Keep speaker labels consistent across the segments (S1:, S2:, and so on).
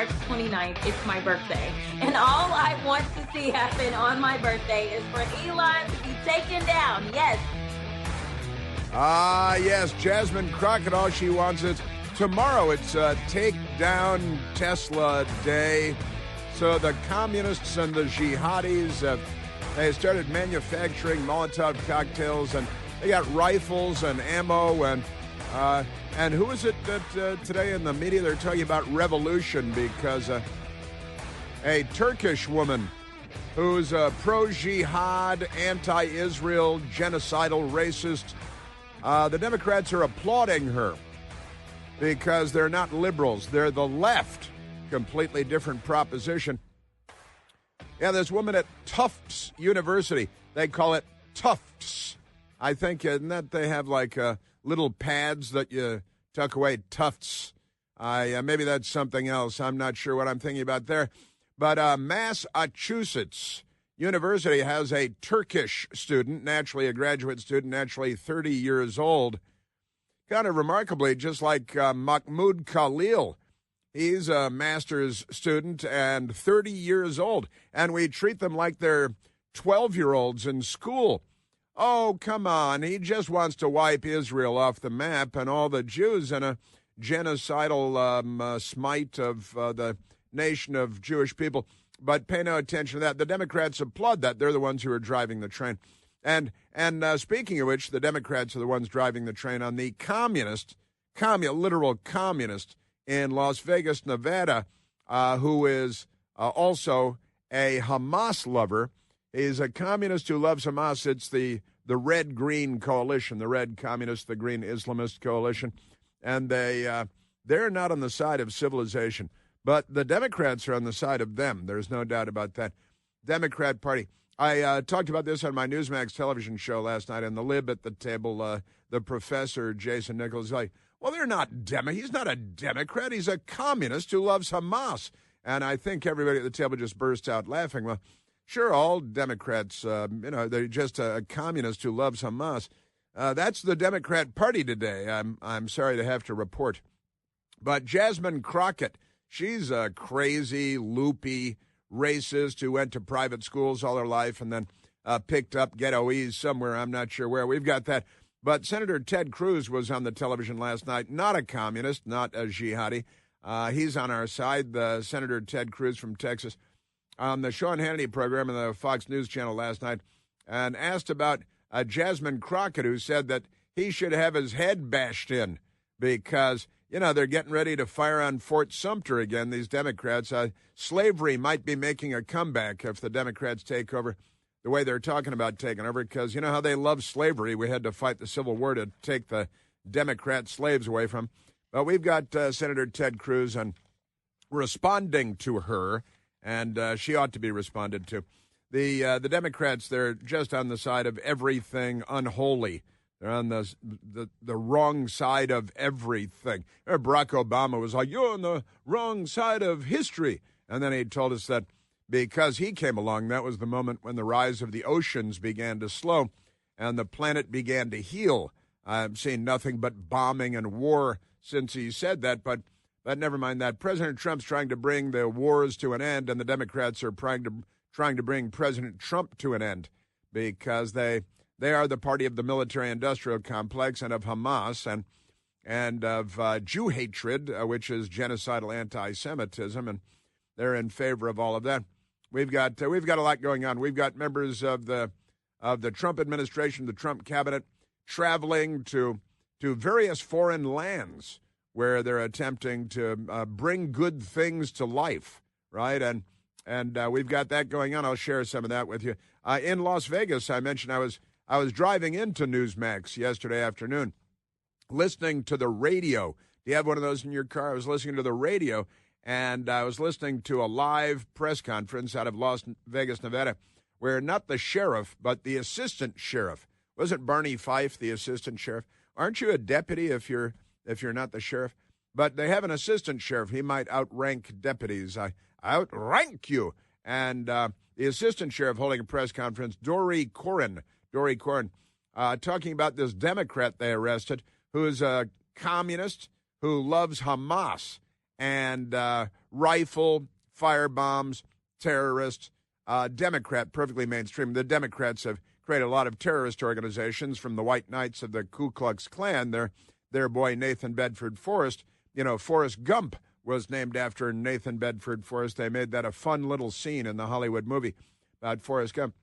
S1: March 29th, it's my birthday. And all I want to see happen on my birthday is for Elon to be taken down. Yes.
S2: Yes, Jasmine Crockett, all she wants is tomorrow. It's Take Down Tesla Day. So the communists and the jihadis, they started manufacturing Molotov cocktails, and they got rifles and ammo, and who is it that today in the media they're talking about revolution because a Turkish woman who's a pro-jihad, anti-Israel, genocidal, racist, the Democrats are applauding her because they're not liberals. They're the left. Completely different proposition. Yeah, this woman at Tufts University, they call it Tufts. I think that they have like little pads that you tuck away, Tufts. Maybe that's something else. I'm not sure what I'm thinking about there. But Massachusetts University has a Turkish student, naturally a graduate student, naturally 30 years old. Kind of remarkably, just like Mahmoud Khalil. He's a master's student and 30 years old, and we treat them like they're 12-year-olds in school. Oh, come on. He just wants to wipe Israel off the map and all the Jews in a genocidal smite of the nation of Jewish people. But pay no attention to that. The Democrats applaud that. They're the ones who are driving the train. And speaking of which, the Democrats are the ones driving the train on the literal communist in Las Vegas, Nevada, who is also a Hamas lover. He's a communist who loves Hamas. It's the red-green coalition, the red communist, the green Islamist coalition. And they're not on the side of civilization. But the Democrats are on the side of them. There's no doubt about that. Democrat Party. I talked about this on my Newsmax television show last night, and the lib at the table, the professor, Jason Nichols, is like, well, they're not he's not a Democrat. He's a communist who loves Hamas. And I think everybody at the table just burst out laughing. Well, sure, all Democrats, they're just a communist who loves Hamas. That's the Democrat Party today, I'm sorry to have to report. But Jasmine Crockett, she's a crazy, loopy racist who went to private schools all her life and then picked up ghettoese somewhere. I'm not sure where. We've got that. But Senator Ted Cruz was on the television last night, not a communist, not a jihadi. He's on our side, Senator Ted Cruz from Texas, on the Sean Hannity program on the Fox News Channel last night, and asked about Jasmine Crockett, who said that he should have his head bashed in because, they're getting ready to fire on Fort Sumter again, these Democrats. Slavery might be making a comeback if the Democrats take over the way they're talking about taking over, because you know how they love slavery. We had to fight the Civil War to take the Democrat slaves away from. But we've got Senator Ted Cruz and responding to her, and she ought to be responded to. The Democrats, they're just on the side of everything unholy. They're on the wrong side of everything. Barack Obama was like, you're on the wrong side of history. And then he told us that because he came along, that was the moment when the rise of the oceans began to slow and the planet began to heal. I've seen nothing but bombing and war since he said that, but never mind that. President Trump's trying to bring the wars to an end, and the Democrats are trying to bring President Trump to an end because they are the party of the military-industrial complex and of Hamas and of Jew hatred, which is genocidal anti-Semitism, and they're in favor of all of that. We've got a lot going on. We've got members of the Trump administration, the Trump cabinet, traveling to various foreign lands where they're attempting to bring good things to life, right? And we've got that going on. I'll share some of that with you. In Las Vegas, I mentioned I was driving into Newsmax yesterday afternoon, listening to the radio. Do you have one of those in your car? I was listening to the radio, and I was listening to a live press conference out of Las Vegas, Nevada, where not the sheriff, but the assistant sheriff. Wasn't Barney Fife the assistant sheriff? Aren't you a deputy if you're not the sheriff? But they have an assistant sheriff. He might outrank deputies. I outrank you. And the assistant sheriff holding a press conference, Dory Corrin, talking about this Democrat they arrested who is a communist who loves Hamas. and rifle, firebombs, terrorists. Democrat, perfectly mainstream. The Democrats have created a lot of terrorist organizations, from the White Knights of the Ku Klux Klan. Their boy Nathan Bedford Forrest. Forrest Gump was named after Nathan Bedford Forrest. They made that a fun little scene in the Hollywood movie about Forrest Gump.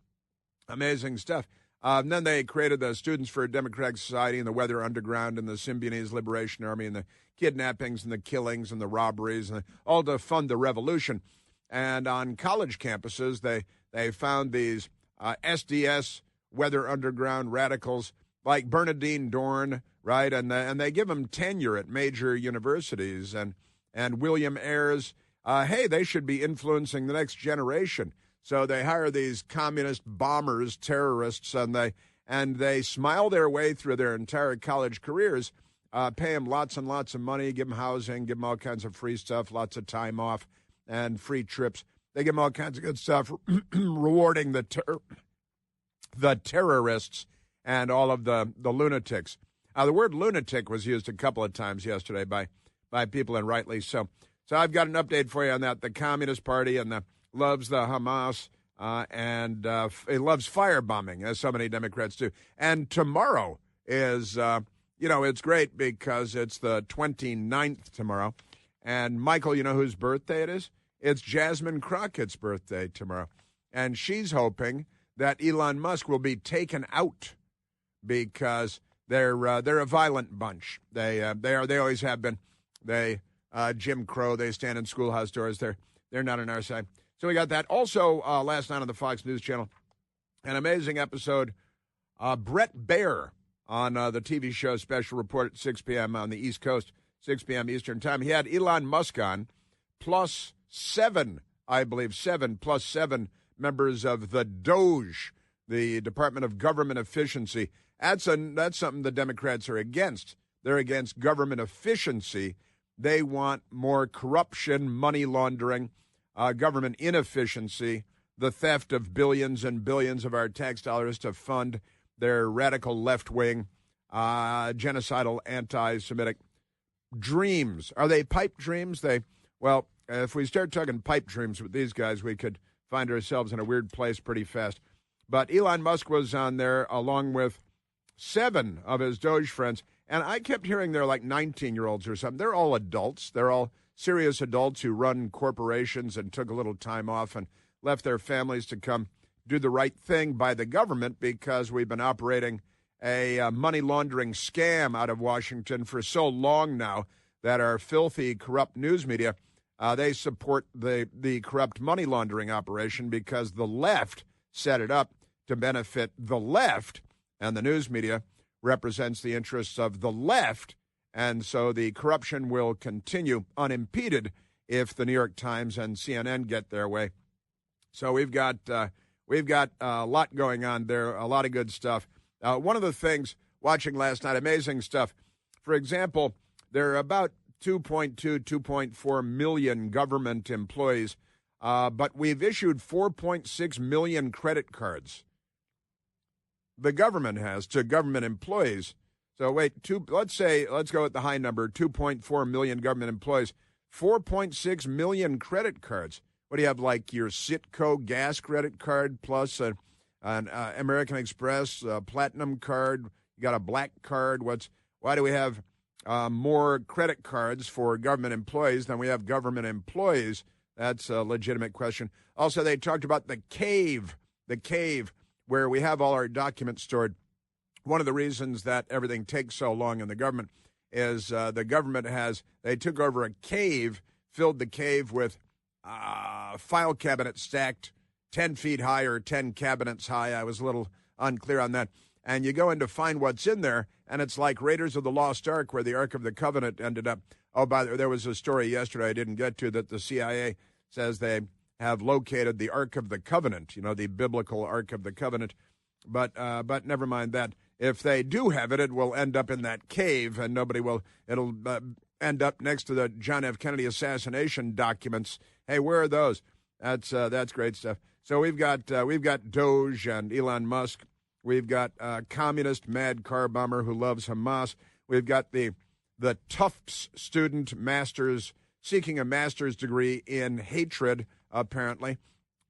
S2: Amazing stuff. And then they created the Students for a Democratic Society and the Weather Underground and the Symbionese Liberation Army and the kidnappings and the killings and the robberies, and all to fund the revolution. And on college campuses, they found these SDS, Weather Underground radicals like Bernardine Dorn, right? And they give them tenure at major universities. And William Ayres, hey, they should be influencing the next generation. So they hire these communist bombers, terrorists, and they smile their way through their entire college careers, pay them lots and lots of money, give them housing, give them all kinds of free stuff, lots of time off, and free trips. They give them all kinds of good stuff, rewarding the terrorists and all of the lunatics. The word lunatic was used a couple of times yesterday by people, and rightly so. So I've got an update for you on that. The Communist Party loves the Hamas, and it loves firebombing, as so many Democrats do. And tomorrow is, it's great because it's the 29th tomorrow. And Michael, you know whose birthday it is? It's Jasmine Crockett's birthday tomorrow. And she's hoping that Elon Musk will be taken out because they're a violent bunch. They always have been. Jim Crow, they stand in schoolhouse doors. They're not on our side. So we got that. Also, last night on the Fox News Channel, an amazing episode. Brett Baer on the TV show Special Report at 6 p.m. on the East Coast, 6 p.m. Eastern Time. He had Elon Musk on, plus seven members of the DOGE, the Department of Government Efficiency. That's something the Democrats are against. They're against government efficiency. They want more corruption, money laundering, government inefficiency, the theft of billions and billions of our tax dollars to fund their radical left-wing, genocidal, anti-Semitic dreams. Are they pipe dreams? If we start talking pipe dreams with these guys, we could find ourselves in a weird place pretty fast. But Elon Musk was on there along with 7 of his Doge friends, and I kept hearing they're like 19-year-olds or something. They're all adults. They're all serious adults who run corporations and took a little time off and left their families to come do the right thing by the government, because we've been operating a money laundering scam out of Washington for so long now that our filthy, corrupt news media, they support the corrupt money laundering operation because the left set it up to benefit the left, and the news media represents the interests of the left. And so the corruption will continue unimpeded if the New York Times and CNN get their way. So we've got a lot going on there, a lot of good stuff. One of the things watching last night, amazing stuff. For example, there are about 2.4 million government employees, but we've issued 4.6 million credit cards. The government has to government employees. So let's go with the high number, 2.4 million government employees, 4.6 million credit cards. What do you have, like your Citgo gas credit card plus an American Express platinum card? You got a black card. Why do we have more credit cards for government employees than we have government employees? That's a legitimate question. Also, they talked about the cave where we have all our documents stored. One of the reasons that everything takes so long in the government is the government they took over a cave, filled the cave with file cabinets stacked 10 feet high or 10 cabinets high. I was a little unclear on that. And you go in to find what's in there, and it's like Raiders of the Lost Ark, where the Ark of the Covenant ended up. There was a story yesterday I didn't get to that the CIA says they have located the Ark of the Covenant, the biblical Ark of the Covenant. But never mind that. If they do have it, it will end up in that cave, and nobody will. It'll end up next to the John F. Kennedy assassination documents. Hey, where are those? That's great stuff. So we've got Doge and Elon Musk. We've got a communist mad car bomber who loves Hamas. We've got the Tufts student master's seeking a master's degree in hatred, apparently.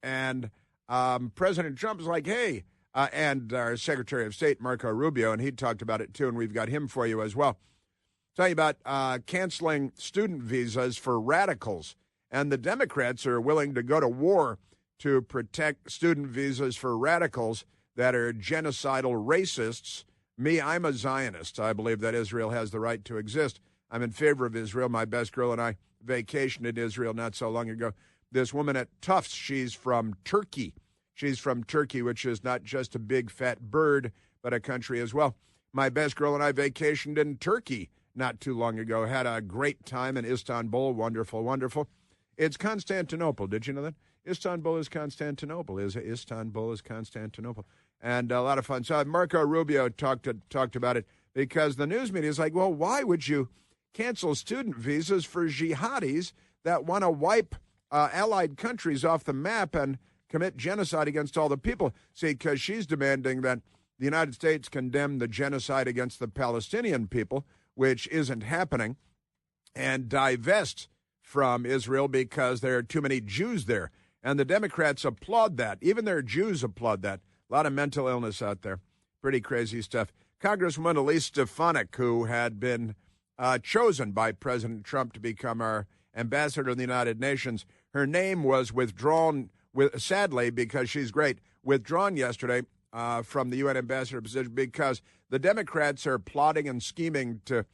S2: And President Trump is like, hey, and our Secretary of State, Marco Rubio, and he talked about it too, and we've got him for you as well. Tell you about canceling student visas for radicals. And the Democrats are willing to go to war to protect student visas for radicals that are genocidal racists. Me, I'm a Zionist. I believe that Israel has the right to exist. I'm in favor of Israel. My best girl and I vacationed in Israel not so long ago. This woman at Tufts, she's from Turkey. She's from Turkey, which is not just a big fat bird, but a country as well. My best girl and I vacationed in Turkey not too long ago. Had a great time in Istanbul. Wonderful, wonderful. It's Constantinople. Did you know that? Istanbul is Constantinople. Istanbul is Constantinople. And a lot of fun. So Marco Rubio talked about it because the news media is like, well, why would you cancel student visas for jihadis that want to wipe allied countries off the map and commit genocide against all the people? See, because she's demanding that the United States condemn the genocide against the Palestinian people, which isn't happening, and divest from Israel because there are too many Jews there. And the Democrats applaud that. Even their Jews applaud that. A lot of mental illness out there. Pretty crazy stuff. Congresswoman Elise Stefanik, who had been chosen by President Trump to become our ambassador to the United Nations, her name was withdrawn, sadly, because she's great, withdrawn yesterday from the UN ambassador position because the Democrats are plotting and scheming to.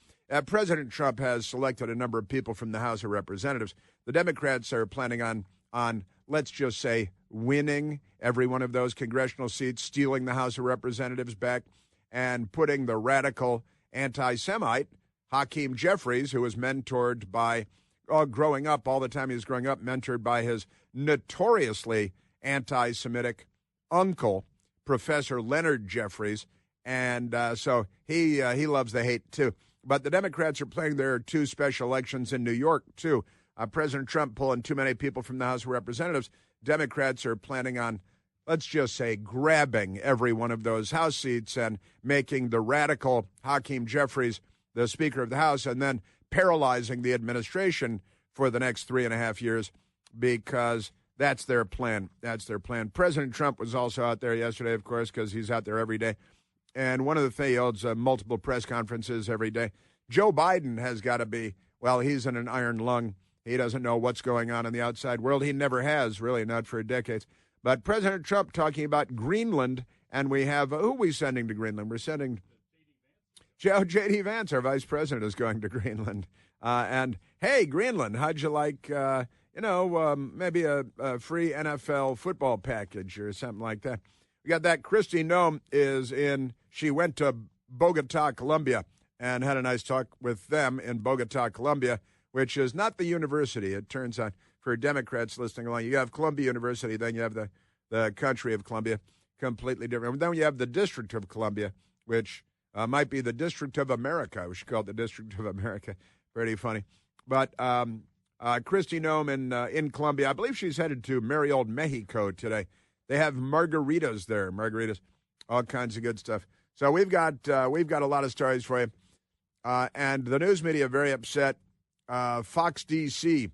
S2: President Trump has selected a number of people from the House of Representatives. The Democrats are planning on let's just say, winning every one of those congressional seats, stealing the House of Representatives back, and putting the radical anti-Semite Hakeem Jeffries, who was mentored by, growing up, all the time he was growing up, mentored by his notoriously anti-Semitic uncle, Professor Leonard Jeffries. And so he loves the hate, too. But the Democrats are playing their two special elections in New York, too. President Trump pulling too many people from the House of Representatives. Democrats are planning on, let's just say, grabbing every one of those House seats and making the radical Hakeem Jeffries the Speaker of the House and then paralyzing the administration for the next 3.5 years because that's their plan. That's their plan. President Trump was also out there yesterday, of course, because he's out there every day. And one of the things, he holds multiple press conferences every day. Joe Biden has got to be, well, he's in an iron lung. He doesn't know what's going on in the outside world. He never has, really, not for decades. But President Trump talking about Greenland, and we have, who are we sending to Greenland? We're sending J.D. Vance, our vice president, is going to Greenland. And, hey, Greenland, how'd you like, maybe a free NFL football package or something like that? We got that. Kristi Noem she went to Bogota, Colombia, and had a nice talk with them in Bogota, Colombia, which is not the university, it turns out, for Democrats listening along. You have Columbia University, then you have the country of Columbia, completely different. Then you have the District of Columbia, which might be the District of America. We should call it the District of America. Pretty funny. But Kristi Noem in Colombia, I believe she's headed to merry old Mexico today. They have margaritas there, all kinds of good stuff. So we've got a lot of stories for you. And the news media very upset. Fox D.C.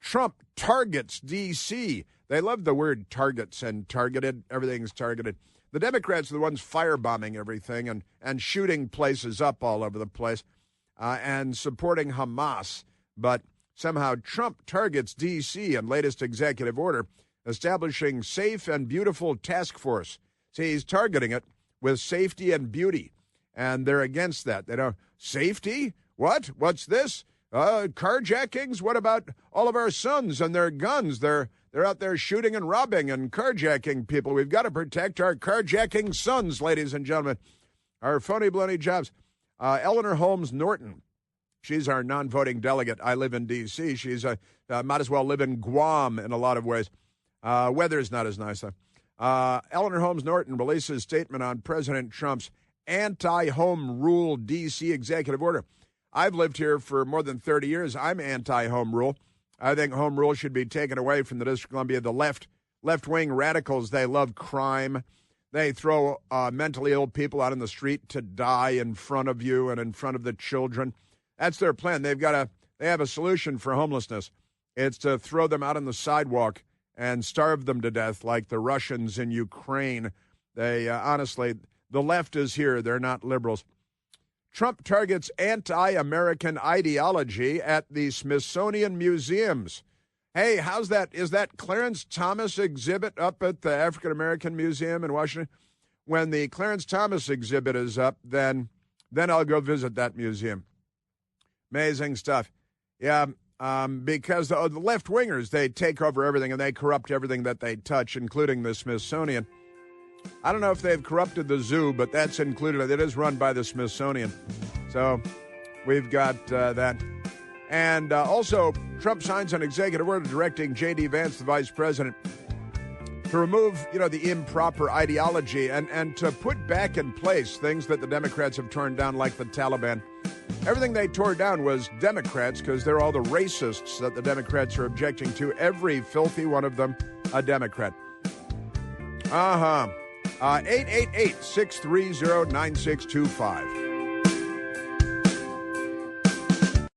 S2: Trump targets D.C. They love the word targets and targeted. Everything's targeted. The Democrats are the ones firebombing everything and shooting places up all over the place and supporting Hamas. But somehow Trump targets D.C. in latest executive order, establishing safe and beautiful task force. See, he's targeting it with safety and beauty, and they're against that. They don't, safety? What? What's this? Carjackings? What about all of our sons and their guns? They're out there shooting and robbing and carjacking people. We've got to protect our carjacking sons, ladies and gentlemen. Our phony baloney jobs. Eleanor Holmes Norton, she's our non-voting delegate. I live in D.C. She's might as well live in Guam in a lot of ways. Weather's not as nice, though. Eleanor Holmes Norton releases statement on President Trump's anti-home rule D.C. executive order. I've lived here for more than 30 years. I'm anti-home rule. I think home rule should be taken away from the District of Columbia. The left-wing radicals, they love crime. They throw mentally ill people out in the street to die in front of you and in front of the children. That's their plan. They've got they have a solution for homelessness. It's to throw them out on the sidewalk and starve them to death like the Russians in Ukraine. They honestly, the left is here. They're not liberals. Trump targets anti-American ideology at the Smithsonian Museums. Hey, how's that? Is that Clarence Thomas exhibit up at the African American Museum in Washington? When the Clarence Thomas exhibit is up, then I'll go visit that museum. Amazing stuff. Yeah, because the left-wingers, they take over everything and they corrupt everything that they touch, including the Smithsonian. I don't know if they've corrupted the zoo, but that's included. It is run by the Smithsonian. So we've got that. And also, Trump signs an executive order directing J.D. Vance, the vice president, to remove, the improper ideology and to put back in place things that the Democrats have torn down, like the Taliban. Everything they tore down was Democrats, because they're all the racists that the Democrats are objecting to. Every filthy one of them a Democrat. 888-630-9625.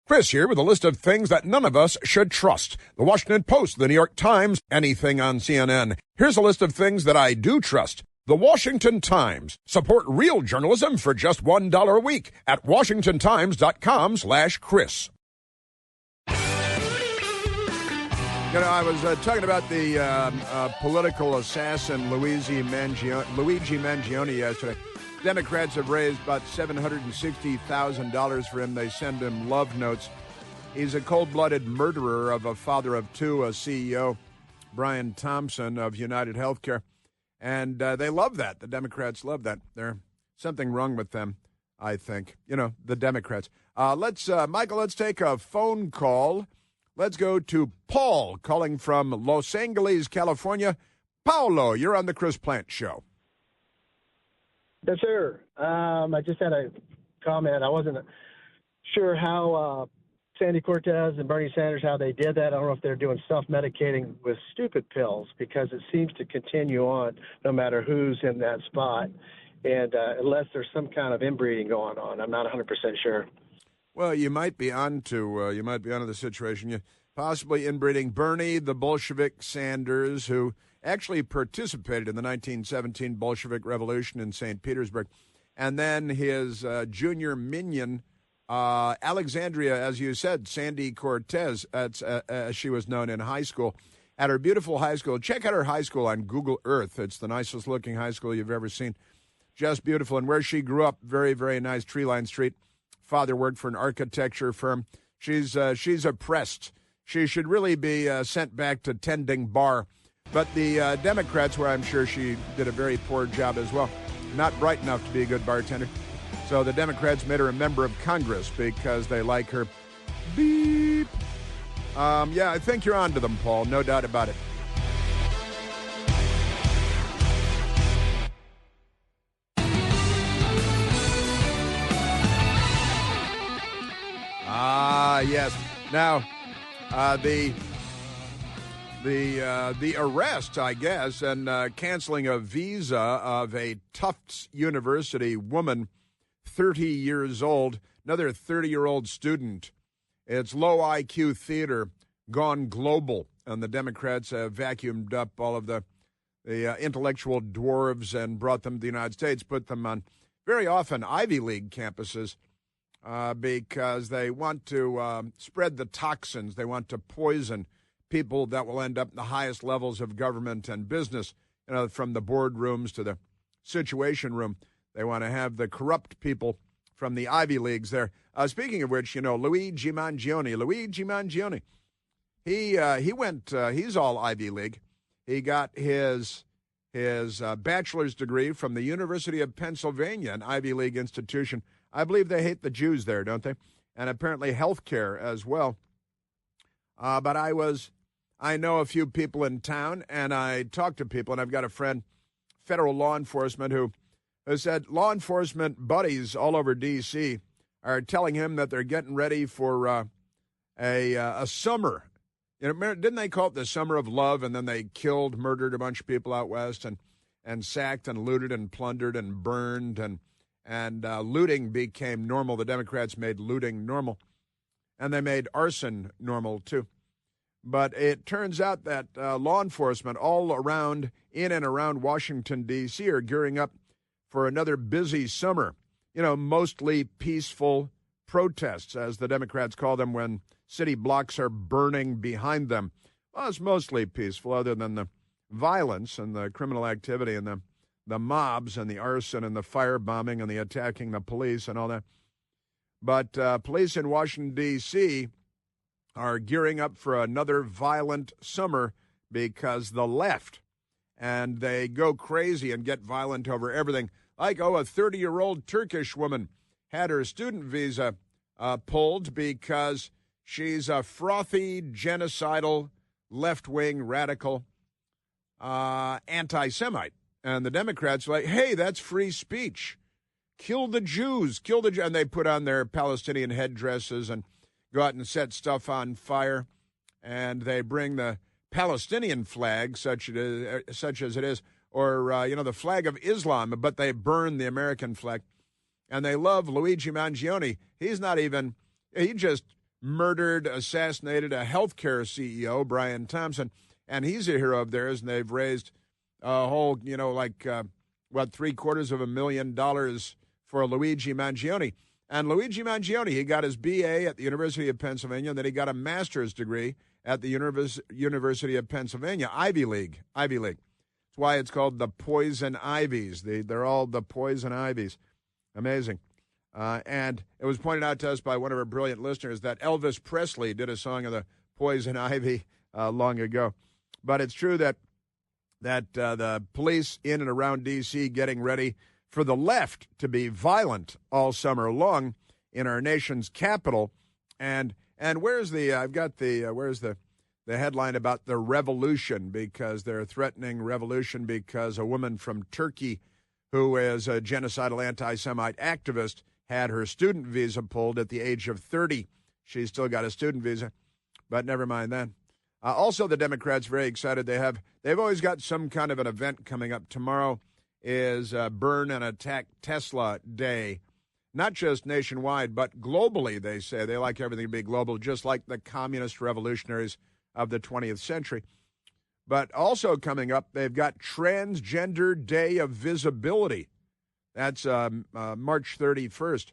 S2: Chris here with a list of things that none of us should trust. The Washington Post, the New York Times, anything on CNN. Here's a list of things that I do trust. The Washington Times. Support real journalism for just $1 a week at washingtontimes.com/Chris. I was talking about the political assassin Luigi Mangione yesterday. Democrats have raised about $760,000 for him. They send him love notes. He's a cold-blooded murderer of a father of two, a CEO, Brian Thompson of United Healthcare. And they love that. The Democrats love that. There's something wrong with them, I think. The Democrats. Michael, let's take a phone call. Let's go to Paul calling from Los Angeles, California. Paulo, you're on the Chris Plant Show.
S3: Yes, sir. I just had a comment. I wasn't sure how Sandy Cortez and Bernie Sanders, how they did that. I don't know if they're doing self-medicating with stupid pills, because it seems to continue on no matter who's in that spot. And unless there's some kind of inbreeding going on, I'm not 100% sure.
S2: Well, you might be onto the situation. You possibly inbreeding Bernie, the Bolshevik Sanders, who actually participated in the 1917 Bolshevik Revolution in St. Petersburg, and then his junior minion, Alexandria, as you said, Sandy Cortez, as she was known in high school, at her beautiful high school. Check out her high school on Google Earth. It's the nicest looking high school you've ever seen. Just beautiful. And where she grew up, very, very nice, tree-lined street. Father worked for an architecture firm. She's oppressed. She should really be sent back to tending bar. But the Democrats, where I'm sure she did a very poor job as well, not bright enough to be a good bartender. So the Democrats made her a member of Congress because they like her. Beep. Yeah, I think you're onto them, Paul. No doubt about it. Yes. Now, the arrest, I guess, and canceling a visa of a Tufts University woman, 30 years old, another 30-year-old student. It's low IQ theater gone global, and the Democrats have vacuumed up all of the intellectual dwarves and brought them to the United States, put them on very often Ivy League campuses. Because they want to spread the toxins. They want to poison people that will end up in the highest levels of government and business, from the boardrooms to the Situation Room. They want to have the corrupt people from the Ivy Leagues there. Speaking of which, Luigi Mangione, he went, he's all Ivy League. He got his bachelor's degree from the University of Pennsylvania, an Ivy League institution. I believe they hate the Jews there, don't they? And apparently health care as well. But I know a few people in town, and I talked to people, and I've got a friend, federal law enforcement, who said law enforcement buddies all over D.C. are telling him that they're getting ready for a summer. Didn't they call it the summer of love, and then they murdered a bunch of people out west and sacked and looted and plundered and burned, and looting became normal. The Democrats made looting normal. And they made arson normal, too. But it turns out that law enforcement all around, in and around Washington, D.C. are gearing up for another busy summer. You know, mostly peaceful protests, as the Democrats call them, when city blocks are burning behind them. Well, it's mostly peaceful, other than the violence and the criminal activity and the mobs and the arson and the firebombing and the attacking the police and all that. But police in Washington, D.C. are gearing up for another violent summer because the left, and they go crazy and get violent over everything. Like, a 30-year-old Turkish woman had her student visa pulled because she's a frothy, genocidal, left-wing, radical anti-Semite. And the Democrats are like, hey, that's free speech. Kill the Jews, and they put on their Palestinian headdresses and go out and set stuff on fire. And they bring the Palestinian flag, such as it is, or, the flag of Islam, but they burn the American flag. And they love Luigi Mangione. He just murdered, assassinated a healthcare CEO, Brian Thompson, and he's a hero of theirs, and they've raised a whole, $750,000 for Luigi Mangione. And Luigi Mangione, he got his B.A. at the University of Pennsylvania, and then he got a master's degree at the University of Pennsylvania, Ivy League. That's why it's called the Poison Ivies. They're all the Poison Ivies. Amazing. And it was pointed out to us by one of our brilliant listeners that Elvis Presley did a song of the Poison Ivy long ago. But it's true that the police in and around D.C. getting ready for the left to be violent all summer long in our nation's capital. And where's the headline about the revolution, because they're threatening revolution because a woman from Turkey who is a genocidal anti-Semite activist had her student visa pulled at the age of 30. She's still got a student visa, but never mind that. Also, the Democrats very excited. They've always got some kind of an event coming up. Tomorrow is Burn and Attack Tesla Day, not just nationwide, but globally. They say they like everything to be global, just like the communist revolutionaries of the 20th century. But also coming up, they've got Transgender Day of Visibility. That's March 31st,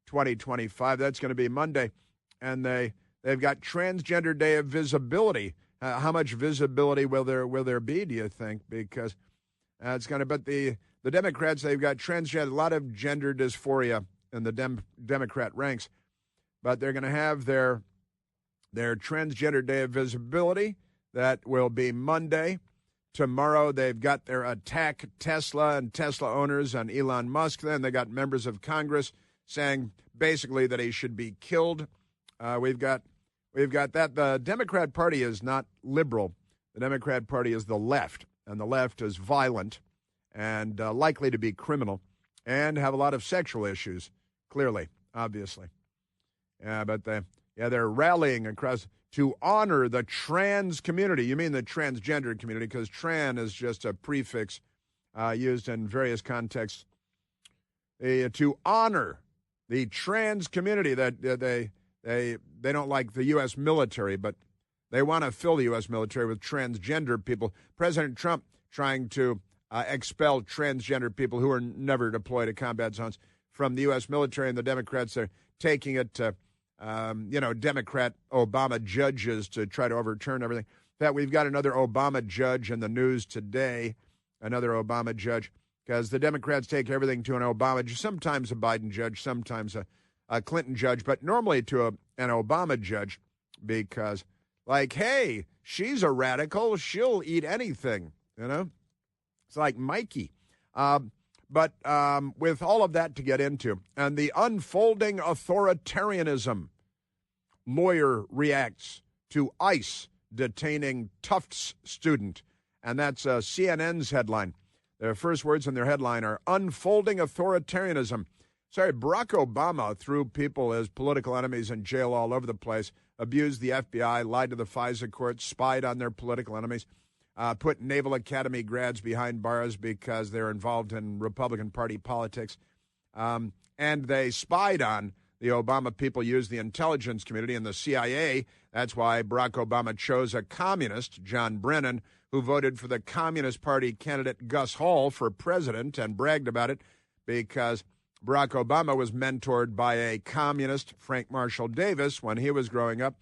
S2: 2025. That's going to be Monday. And they've got Transgender Day of Visibility. How much visibility will there be, do you think? Because it's going to, but the Democrats, they've got transgender, a lot of gender dysphoria in the Democrat ranks. But they're going to have their Transgender Day of Visibility. That will be Monday. Tomorrow, they've got their Attack Tesla and Tesla owners on Elon Musk. Then they got members of Congress saying basically that he should be killed. We've got that. The Democrat Party is not liberal. The Democrat Party is the left, and the left is violent and likely to be criminal and have a lot of sexual issues, clearly, obviously. But they're rallying across to honor the trans community. You mean the transgender community, because tran is just a prefix used in various contexts. To honor the trans community, that they don't like the U.S. military, but they want to fill the U.S. military with transgender people. President Trump trying to expel transgender people who are never deployed to combat zones from the U.S. military, and the Democrats are taking it to Democrat Obama judges to try to overturn everything. In fact, we've got another Obama judge in the news today, another Obama judge, because the Democrats take everything to an Obama judge, sometimes a Biden judge, sometimes a Clinton judge, but normally to an Obama judge because, hey, she's a radical. She'll eat anything, It's like Mikey. But with all of that to get into, and the unfolding authoritarianism, lawyer reacts to ICE detaining Tufts student. And that's CNN's headline. Their first words in their headline are unfolding authoritarianism. Sorry, Barack Obama threw people as political enemies in jail all over the place, abused the FBI, lied to the FISA court, spied on their political enemies. Put Naval Academy grads behind bars because they're involved in Republican Party politics. And they spied on the Obama people used the intelligence community and the CIA. That's why Barack Obama chose a communist, John Brennan, who voted for the Communist Party candidate Gus Hall for president and bragged about it because Barack Obama was mentored by a communist, Frank Marshall Davis, when he was growing up.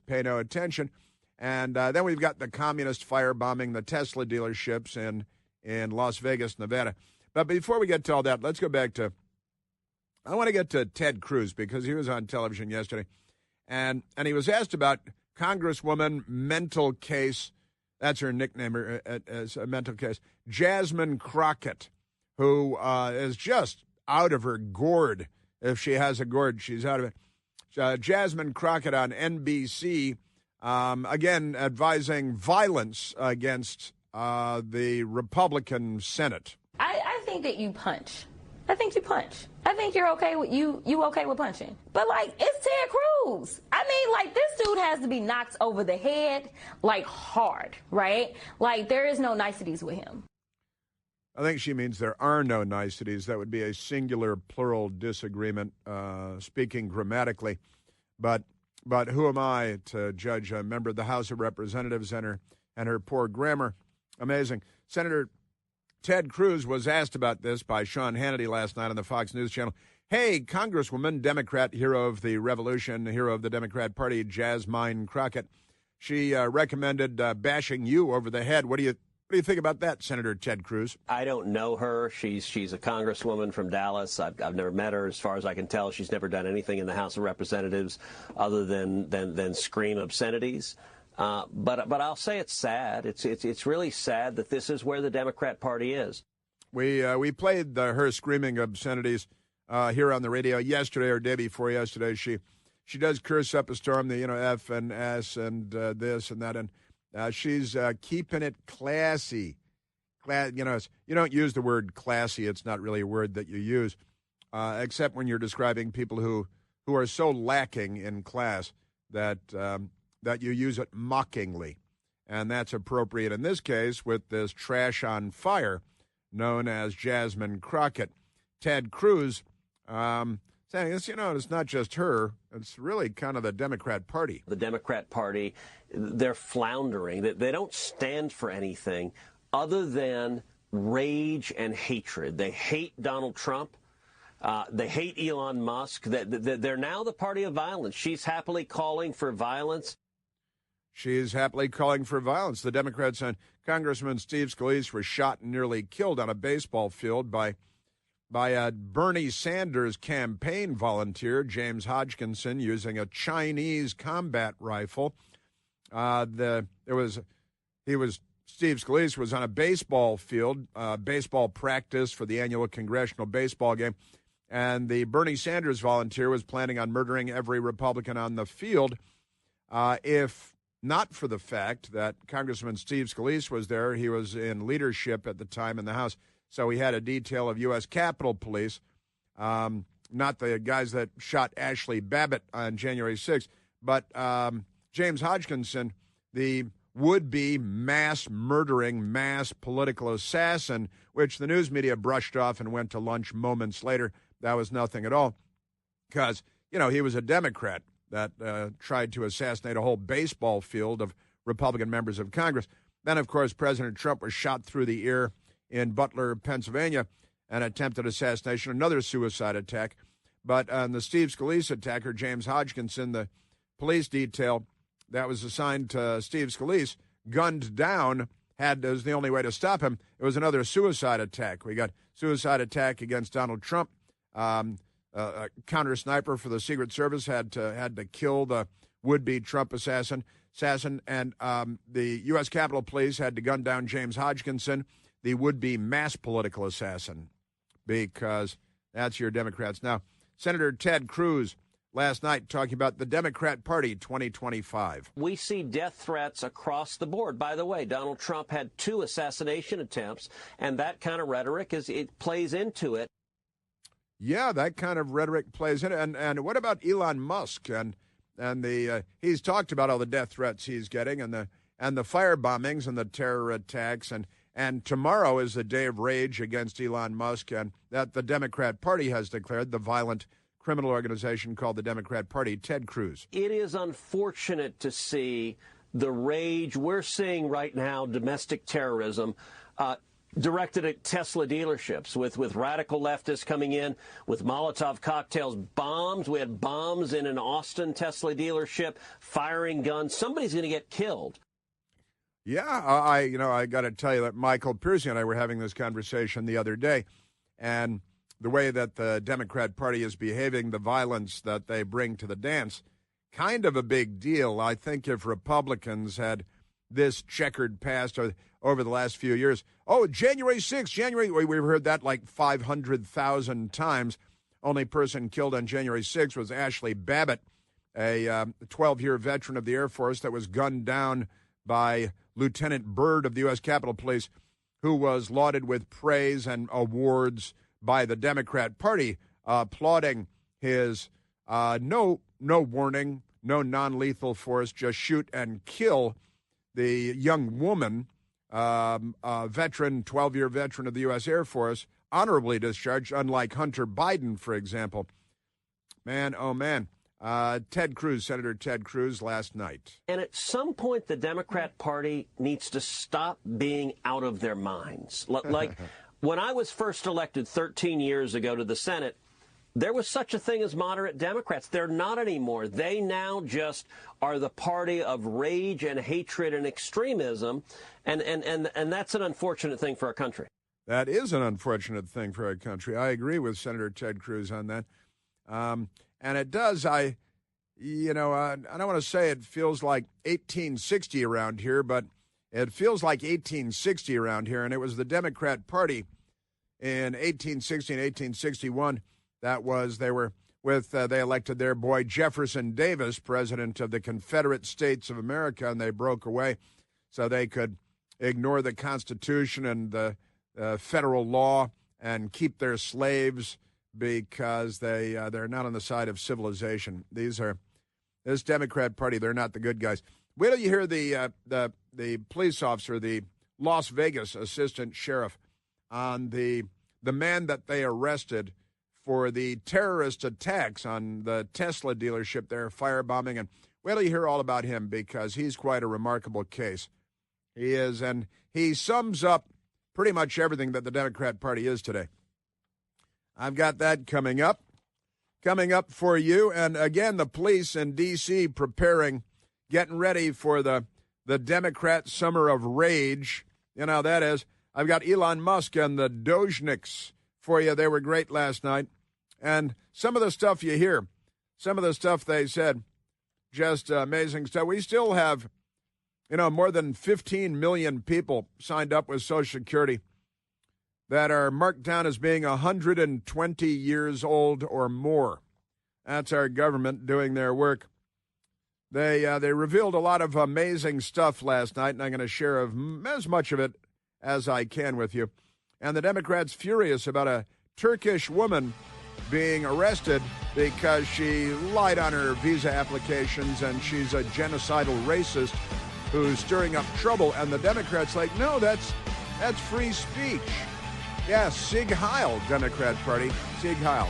S2: Pay no attention. And then we've got the communist firebombing the Tesla dealerships in Las Vegas, Nevada. But before we get to all that, let's go back to, I want to get to Ted Cruz because he was on television yesterday. And he was asked about Congresswoman mental case, that's her nickname, as a mental case, Jasmine Crockett, who is just out of her gourd. If she has a gourd, she's out of it. Jasmine Crockett on NBC, again, advising violence against the Republican Senate.
S1: I think that you punch. I think you punch. I think you're okay with you okay with punching. But like, it's Ted Cruz. I mean, like, this dude has to be knocked over the head, like, hard, right? Like, there is no niceties with him.
S2: I think she means there are no niceties. That would be a singular plural disagreement, speaking grammatically. But who am I to judge a member of the House of Representatives and her poor grammar? Amazing. Senator Ted Cruz was asked about this by Sean Hannity last night on the Fox News Channel. Hey, Congresswoman, Democrat, hero of the revolution, hero of the Democrat Party, Jasmine Crockett. She recommended bashing you over the head. What do you think about that, Senator Ted Cruz?
S4: I don't know her. She's a congresswoman from Dallas. I've never met her. As far as I can tell, she's never done anything in the House of Representatives other than scream obscenities. But I'll say it's sad. It's really sad that this is where the Democrat Party is.
S2: We played her screaming obscenities here on the radio yesterday or day before yesterday. She does curse up a storm, the F and S and this and that, and she's keeping it classy. You don't use the word classy. It's not really a word that you use, except when you're describing people who are so lacking in class that you use it mockingly. And that's appropriate in this case with this trash on fire known as Jasmine Crockett. Ted Cruz saying, it's not just her. It's really kind of the Democrat Party.
S4: The Democrat Party, they're floundering. They don't stand for anything other than rage and hatred. They hate Donald Trump. They hate Elon Musk. They're now the party of violence. She's happily calling for violence.
S2: She is happily calling for violence. The Democrats and Congressman Steve Scalise was shot and nearly killed on a baseball field by a Bernie Sanders campaign volunteer, James Hodgkinson, using a Chinese combat rifle. Steve Scalise was on a baseball field, baseball practice for the annual congressional baseball game, and the Bernie Sanders volunteer was planning on murdering every Republican on the field. If not for the fact that Congressman Steve Scalise was there, he was in leadership at the time in the House, so he had a detail of U.S. Capitol Police, not the guys that shot Ashley Babbitt on January 6th, but James Hodgkinson, the would-be mass-murdering, mass political assassin, which the news media brushed off and went to lunch moments later. That was nothing at all because, he was a Democrat that tried to assassinate a whole baseball field of Republican members of Congress. Then, of course, President Trump was shot through the ear in Butler, Pennsylvania, an attempted assassination, another suicide attack. But on the Steve Scalise attacker, James Hodgkinson, the police detail that was assigned to Steve Scalise, gunned down, was the only way to stop him. It was another suicide attack. We got suicide attack against Donald Trump. A counter sniper for the Secret Service had to kill the would-be Trump assassin, and the U.S. Capitol Police had to gun down James Hodgkinson, the would-be mass political assassin, because that's your Democrats. Now, Senator Ted Cruz last night talking about the Democrat Party 2025.
S4: We see death threats across the board. By the way, Donald Trump had 2 assassination attempts, and that kind of rhetoric it plays into it.
S2: Yeah, that kind of rhetoric plays in it. And what about Elon Musk? And he's talked about all the death threats he's getting and the fire bombings and the terror attacks. And tomorrow is the day of rage against Elon Musk, and that the Democrat Party has declared the violent criminal organization called the Democrat Party, Ted Cruz.
S4: It is unfortunate to see the rage we're seeing right now, domestic terrorism, directed at Tesla dealerships with radical leftists coming in with Molotov cocktails, bombs. We had bombs in an Austin Tesla dealership, firing guns. Somebody's going to get killed.
S2: Yeah, I got to tell you that Michael Piercy and I were having this conversation the other day, and the way that the Democrat Party is behaving, the violence that they bring to the dance, kind of a big deal. I think if Republicans had this checkered past over the last few years, January 6th, we've heard that like 500,000 times. Only person killed on January 6th was Ashley Babbitt, a 12-year veteran of the Air Force that was gunned down by Lieutenant Byrd of the U.S. Capitol Police, who was lauded with praise and awards by the Democrat Party, applauding his no warning, no non-lethal force, just shoot and kill the young woman, veteran, 12-year veteran of the U.S. Air Force, honorably discharged, unlike Hunter Biden, for example. Man, oh man. Ted Cruz, Senator Ted Cruz, last night.
S4: And at some point, the Democrat Party needs to stop being out of their minds. Like when I was first elected 13 years ago to the Senate, there was such a thing as moderate Democrats. They're not anymore. They now just are the party of rage and hatred and extremism, and that's an unfortunate thing for our country.
S2: That is an unfortunate thing for our country. I agree with Senator Ted Cruz on that. And it does, I don't want to say it feels like 1860 around here, but it feels like 1860 around here, and it was the Democrat Party in 1860 and 1861 they elected their boy Jefferson Davis, president of the Confederate States of America, and they broke away so they could ignore the Constitution and the federal law and keep their slaves because they're not on the side of civilization. This Democrat Party, they're not the good guys. Wait till you hear the police officer, the Las Vegas assistant sheriff, on the man that they arrested for the terrorist attacks on the Tesla dealership there, firebombing. And wait till you hear all about him, because he's quite a remarkable case. He is, and he sums up pretty much everything that the Democrat Party is today. I've got that coming up for you. And again, the police in D.C. getting ready for the Democrat Summer of Rage. You know how that is. I've got Elon Musk and the Dojniks for you. They were great last night. And some of the stuff you hear, some of the stuff they said, just amazing stuff. We still have, more than 15 million people signed up with Social Security that are marked down as being 120 years old or more. That's our government doing their work. They revealed a lot of amazing stuff last night, and I'm going to share as much of it as I can with you. And the Democrats furious about a Turkish woman being arrested because she lied on her visa applications, and she's a genocidal racist who's stirring up trouble. And the Democrats like, no, that's free speech. Yeah, Sieg Heil, Democrat Party. Sieg Heil.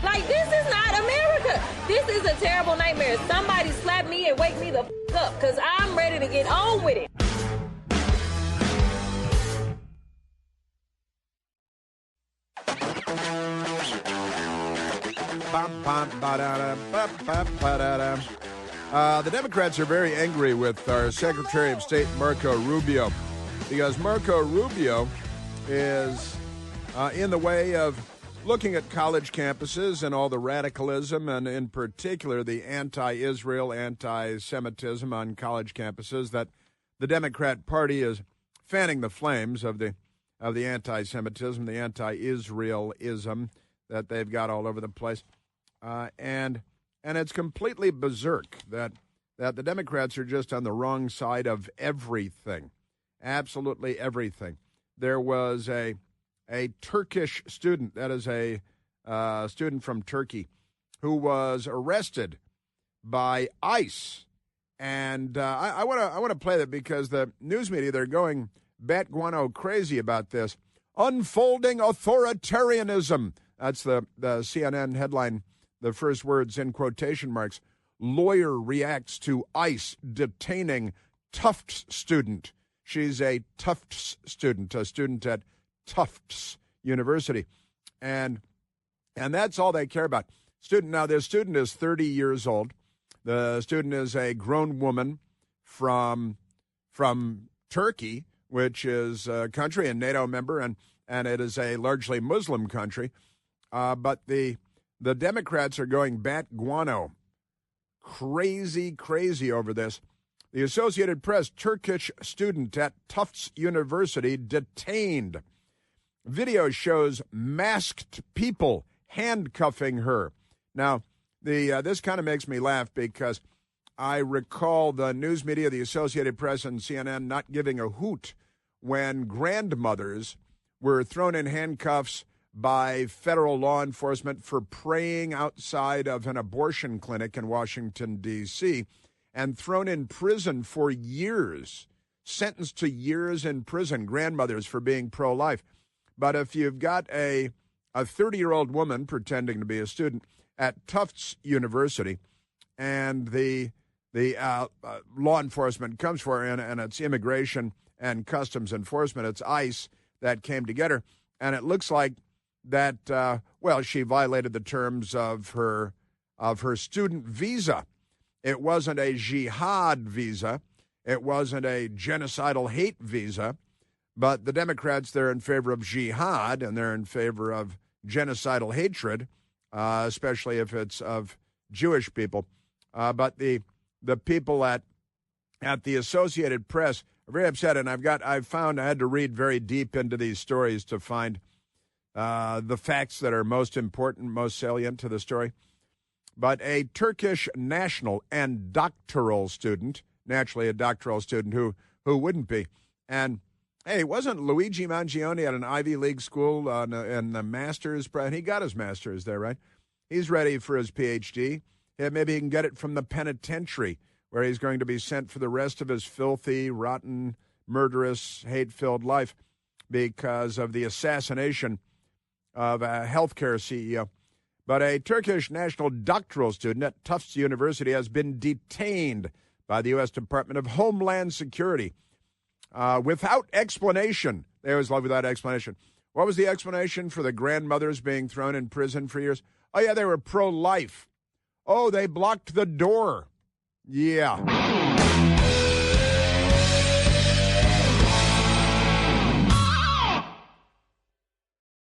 S1: Like, this is not America. This is a terrible nightmare. Somebody slap me and wake me the up, because I'm ready to get on with it.
S2: The Democrats are very angry with our Secretary of State, Marco Rubio, because Marco Rubio is in the way of looking at college campuses and all the radicalism, and in particular the anti-Israel, anti-Semitism on college campuses, that the Democrat Party is fanning the flames of the anti-Semitism, the anti-Israelism that they've got all over the place. And it's completely berserk that the Democrats are just on the wrong side of everything, absolutely everything. There was a Turkish student, that is a student from Turkey, who was arrested by ICE. And I want to play that because the news media, they're going bat guano crazy about this. Unfolding authoritarianism. That's the CNN headline the first words in quotation marks. Lawyer reacts to ICE detaining Tufts student. She's a Tufts student, a student at Tufts University. And that's all they care about. Now, this student is 30 years old. The student is a grown woman from Turkey, which is a country, a NATO member, and it is a largely Muslim country. But the Democrats are going bat guano. Crazy over this. The Associated Press, Turkish student at Tufts University detained. Video shows masked people handcuffing her. Now, this kind of makes me laugh because I recall the news media, the Associated Press and CNN not giving a hoot when grandmothers were thrown in handcuffs by federal law enforcement for praying outside of an abortion clinic in Washington, D.C., and thrown in prison for years, sentenced to years in prison, grandmothers for being pro-life. But if you've got a 30-year-old woman pretending to be a student at Tufts University and the law enforcement comes for her, and it's Immigration and Customs Enforcement, it's ICE that came to get her, and it looks like that, she violated the terms of her student visa. It wasn't a jihad visa. It wasn't a genocidal hate visa. But the Democrats, they're in favor of jihad, and they're in favor of genocidal hatred, especially if it's of Jewish people. But the people at the Associated Press are very upset, and I had to read very deep into these stories to find the facts that are most important, most salient to the story. But a Turkish national and doctoral student, naturally a doctoral student, who wouldn't be? And, hey, wasn't Luigi Mangione at an Ivy League school in the master's? He got his master's there, right? He's ready for his PhD. Yeah, maybe he can get it from the penitentiary, where he's going to be sent for the rest of his filthy, rotten, murderous, hate-filled life because of the assassination of a healthcare CEO. But a Turkish national doctoral student at Tufts University has been detained by the U.S. Department of Homeland Security without explanation. They always love without explanation. What was the explanation for the grandmothers being thrown in prison for years? Oh, yeah, they were pro-life. Oh, they blocked the door. Yeah.